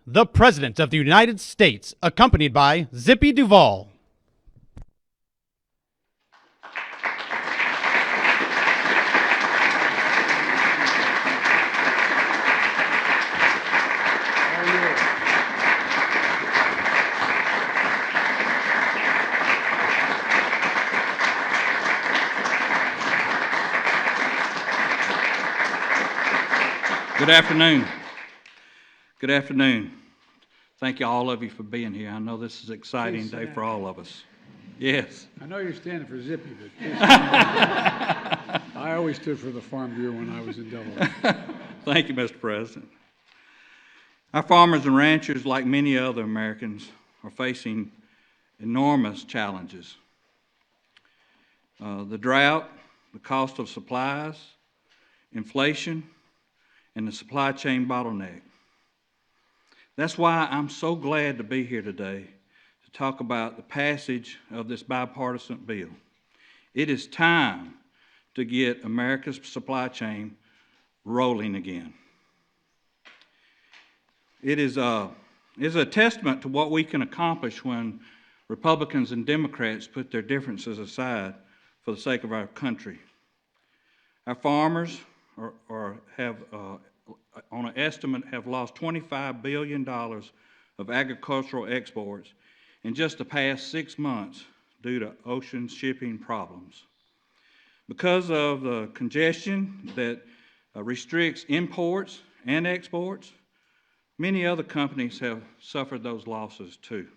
the President of the United States, accompanied by Zippy Duvall. Good afternoon. Good afternoon. Thank you, all of you, for being here. I know this is an exciting day for all of us. Yes. I know you're standing for Zippy, but I always stood for the Farm Bureau when I was in Delaware. Thank you, Mr. President. Our farmers and ranchers, like many other Americans, are facing enormous challenges. The drought, the cost of supplies, inflation, and the supply chain bottleneck. That's why I'm so glad to be here today to talk about the passage of this bipartisan bill. It is time to get America's supply chain rolling again. It is a testament to what we can accomplish when Republicans and Democrats put their differences aside for the sake of our country. Our farmers have on an estimate, have lost $25 billion of agricultural exports in just the past 6 months due to ocean shipping problems. Because of the congestion that restricts imports and exports, many other companies have suffered those losses too,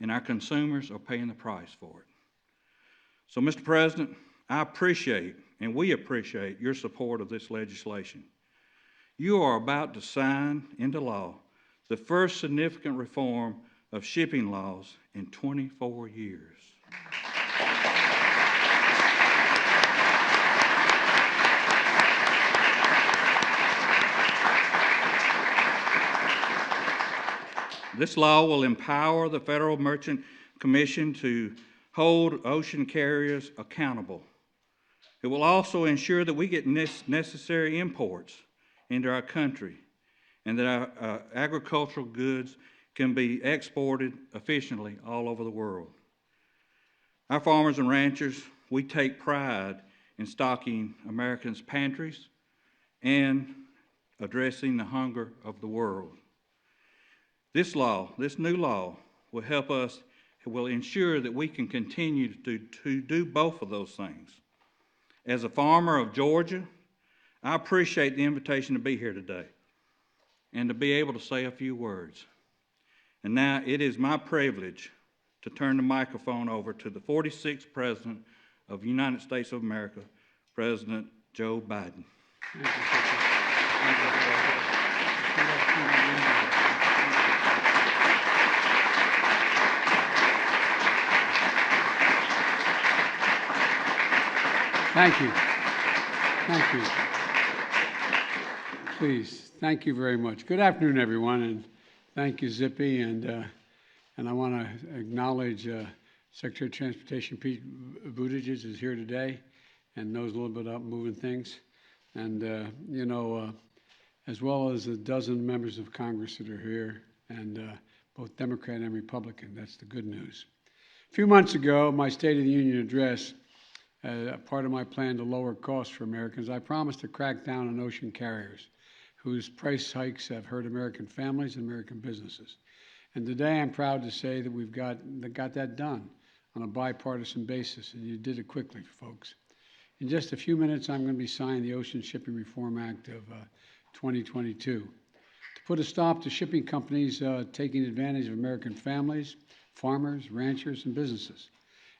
and our consumers are paying the price for it. So, Mr. President, I appreciate and we appreciate your support of this legislation. You are about to sign into law the first significant reform of shipping laws in 24 years. This law will empower the Federal Merchant Commission to hold ocean carriers accountable. It will also ensure that we get necessary imports into our country and that our agricultural goods can be exported efficiently all over the world. Our farmers and ranchers, we take pride in stocking Americans' pantries and addressing the hunger of the world. This new law, will help us, will ensure that we can continue to do both of those things. As a farmer of Georgia, I appreciate the invitation to be here today and to be able to say a few words. And now it is my privilege to turn the microphone over to the 46th President of the United States of America, President Joe Biden. Thank you. Thank you. Please, thank you very much. Good afternoon, everyone, and thank you, Zippy. And I want to acknowledge Secretary of Transportation Pete Buttigieg is here today and knows a little bit about moving things. And, as well as a dozen members of Congress that are here, and both Democrat and Republican. That's the good news. A few months ago, my State of the Union address, part of my plan to lower costs for Americans, I promised to crack down on ocean carriers whose price hikes have hurt American families and American businesses. And today I'm proud to say that we've got that done on a bipartisan basis, and you did it quickly, folks. In just a few minutes, I'm going to be signing the Ocean Shipping Reform Act of 2022 to put a stop to shipping companies taking advantage of American families, farmers, ranchers, and businesses,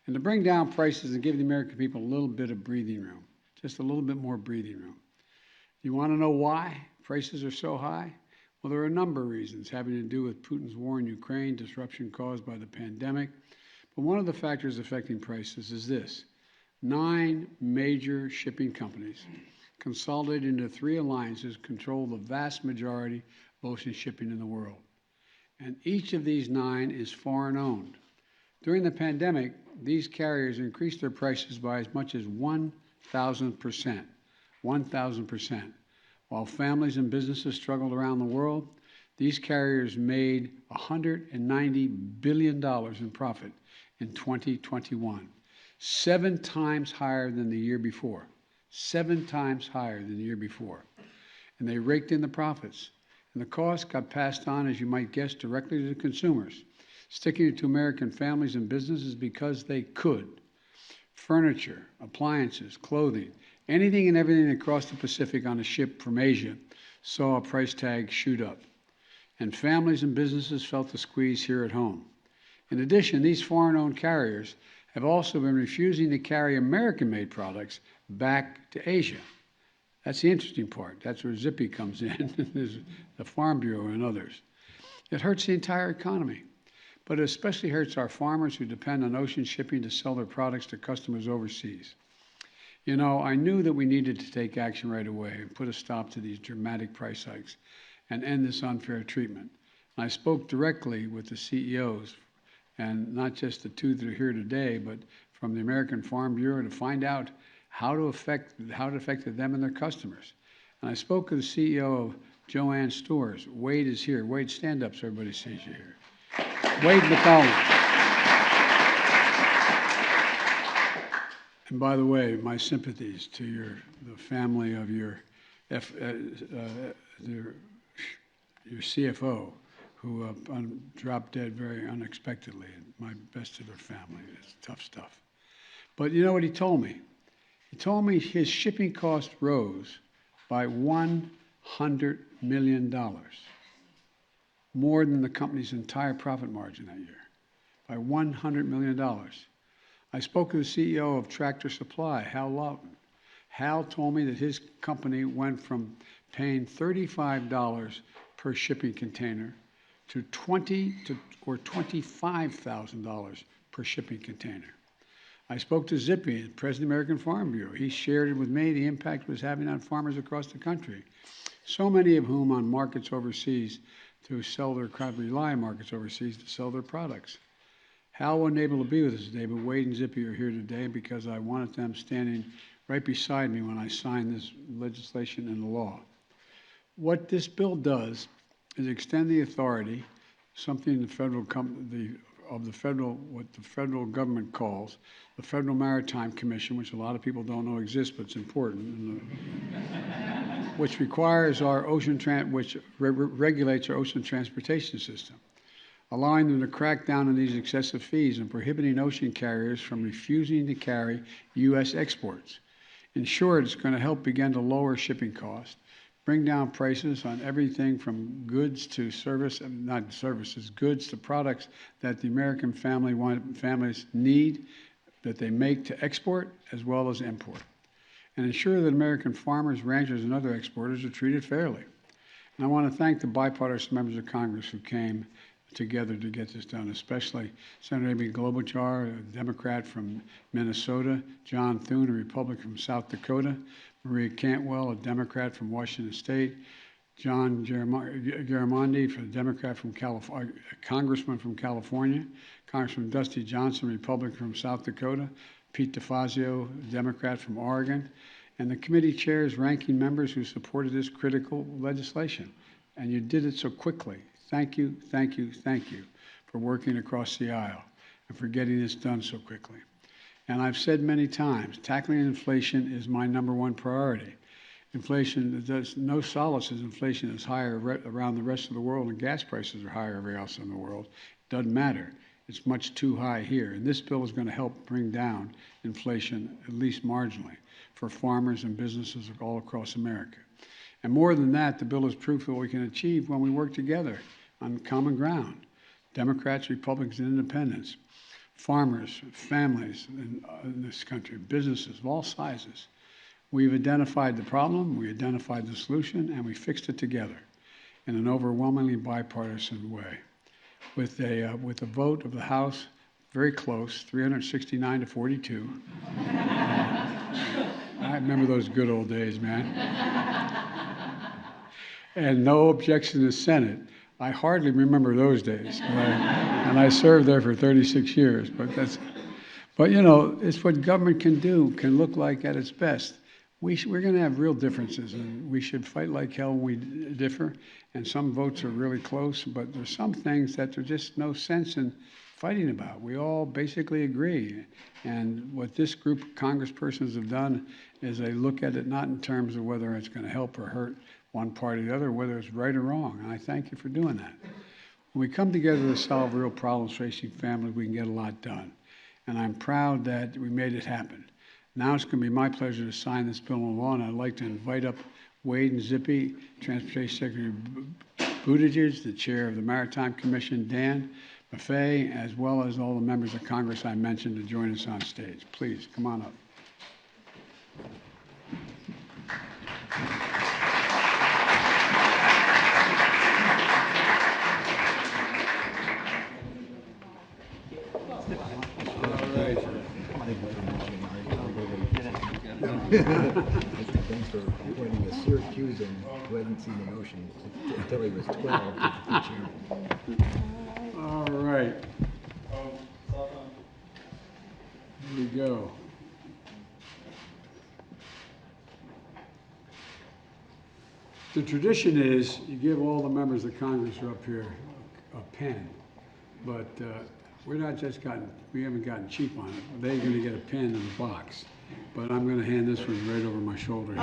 and to bring down prices and give the American people a little bit of breathing room, just a little bit more breathing room. You want to know why prices are so high? Well, there are a number of reasons having to do with Putin's war in Ukraine, disruption caused by the pandemic. But one of the factors affecting prices is this: 9 major shipping companies consolidated into 3 alliances control the vast majority of ocean shipping in the world. And each of these 9 is foreign owned. During the pandemic, these carriers increased their prices by as much as 1,000%. 1,000%. While families and businesses struggled around the world, These carriers made $190 billion in profit in 2021, 7 times higher than the year before, 7 times higher than the year before. And they raked in the profits. And the cost got passed on, as you might guess, directly to the consumers, sticking it to American families and businesses because they could. Furniture, appliances, clothing, anything and everything that crossed the Pacific on a ship from Asia saw a price tag shoot up. And families and businesses felt the squeeze here at home. In addition, these foreign-owned carriers have also been refusing to carry American-made products back to Asia. That's the interesting part. That's where Zippy comes in. There's the Farm Bureau and others. It hurts the entire economy, but it especially hurts our farmers who depend on ocean shipping to sell their products to customers overseas. You know, I knew that we needed to take action right away and put a stop to these dramatic price hikes and end this unfair treatment. I spoke directly with the CEOs, and not just the two that are here today, but from the American Farm Bureau to find out how it affected them and their customers. And I spoke with the CEO of Joann Stores. Wade is here. Wade, stand up so everybody sees you here. Wade McCollum. And by the way, my sympathies to the family of your CFO, who dropped dead very unexpectedly. My best to their family. It's tough stuff. But you know what he told me? He told me his shipping cost rose by $100 million, more than the company's entire profit margin that year, by $100 million. I spoke to the CEO of Tractor Supply, Hal Lawton. Hal told me that his company went from paying $35 per shipping container to $20,000 or $25,000 per shipping container. I spoke to Zippy, President of the American Farm Bureau. He shared with me the impact it was having on farmers across the country, so many of whom on markets overseas to sell their crop, rely on markets overseas to sell their products. Hal wasn't able to be with us today, but Wade and Zippy are here today because I wanted them standing right beside me when I signed this legislation into law. What this bill does is extend the authority, something the what the federal government calls the Federal Maritime Commission, which a lot of people don't know exists, but it's important, which requires our which regulates our ocean transportation system, allowing them to crack down on these excessive fees and prohibiting ocean carriers from refusing to carry U.S. exports. In short, it's going to help begin to lower shipping costs, bring down prices on everything from goods to goods to products that the American families need, that they make to export as well as import, and ensure that American farmers, ranchers, and other exporters are treated fairly. And I want to thank the bipartisan members of Congress who came together to get this done, especially Senator Amy Klobuchar, a Democrat from Minnesota, John Thune, a Republican from South Dakota, Maria Cantwell, a Democrat from Washington State, John Garamendi, a Democrat from California, Congressman from California, Congressman Dusty Johnson, Republican from South Dakota, Pete DeFazio, Democrat from Oregon, and the committee chairs, ranking members who supported this critical legislation. And you did it so quickly. Thank you, thank you, thank you for working across the aisle and for getting this done so quickly. And I've said many times, tackling inflation is my #1 priority. Inflation, there's no solace as inflation is higher around the rest of the world and gas prices are higher everywhere else in the world. It doesn't matter. It's much too high here. And this bill is going to help bring down inflation, at least marginally, for farmers and businesses all across America. And more than that, the bill is proof of what we can achieve when we work together on common ground. Democrats, Republicans, and independents, farmers, families in this country, businesses of all sizes. We've identified the problem, we identified the solution, and we fixed it together in an overwhelmingly bipartisan way. With a vote of the House very close, 369 to 42. I remember those good old days, man. And no objection to the Senate. I hardly remember those days, and I served there for 36 years. But you know, it's what government can do, can look like at its best we're going to have real differences, and we should fight like hell when we differ. And some votes are really close, but there's some things that there's just no sense in fighting about. We all basically agree. And what this group of congresspersons have done is they look at it not in terms of whether it's going to help or hurt one party or the other, whether it's right or wrong. And I thank you for doing that. When we come together to solve real problems facing families, we can get a lot done. And I'm proud that we made it happen. Now it's going to be my pleasure to sign this bill into law, and I'd like to invite up Wade and Zippy, Transportation Secretary Buttigieg, the Chair of the Maritime Commission, Dan Maffei, as well as all the members of Congress I mentioned, to join us on stage. Please, come on up. Thanks for pointing a Syracusan who hadn't seen the ocean until he was 12. All right. Here we go. The tradition is you give all the members of Congress who are up here a pen, but we haven't gotten cheap on it. They're going to get a pen in the box, but I'm going to hand this one right over my shoulder.